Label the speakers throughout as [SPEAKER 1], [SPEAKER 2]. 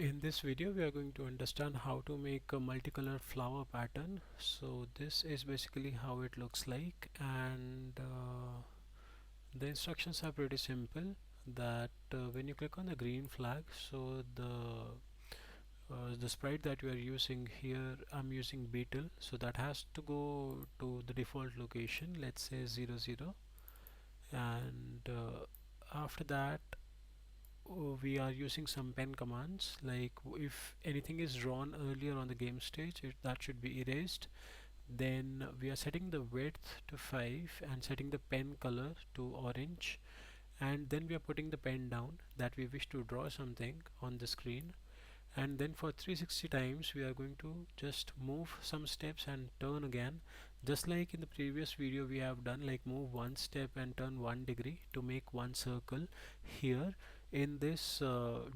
[SPEAKER 1] In this video we are going to understand how to make a multicolor flower pattern. So this is basically how it looks like, and the instructions are pretty simple. That when you click on the green flag, so the sprite that we are using here, I'm using beetle, so that has to go to the default location, let's say 00, and after that we are using some pen commands, like if anything is drawn earlier on the game stage, that should be erased. Then we are setting the width to 5 and setting the pen color to orange, and then we are putting the pen down that we wish to draw something on the screen. And then for 360 times we are going to just move some steps and turn again, just like in the previous video we have done, like move one step and turn 1 degree to make one circle. Here in this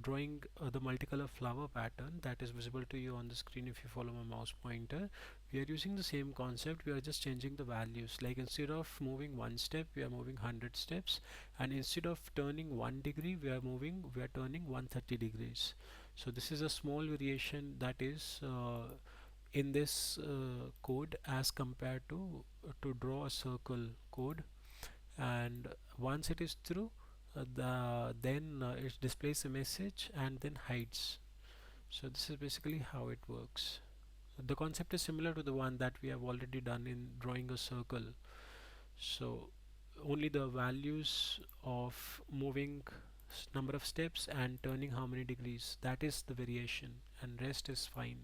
[SPEAKER 1] drawing the multicolor flower pattern that is visible to you on the screen, if you follow my mouse pointer, we are using the same concept. We are just changing the values, like instead of moving one step we are moving 100 steps, and instead of turning 1 degree we are turning 130 degrees. So this is a small variation that is in this code as compared to draw a circle code. And once it is through, then it displays a message and then hides. So this is basically how it works. The concept is similar to the one that we have already done in drawing a circle. So only the values of moving number of steps and turning how many degrees, that is the variation, and rest is fine.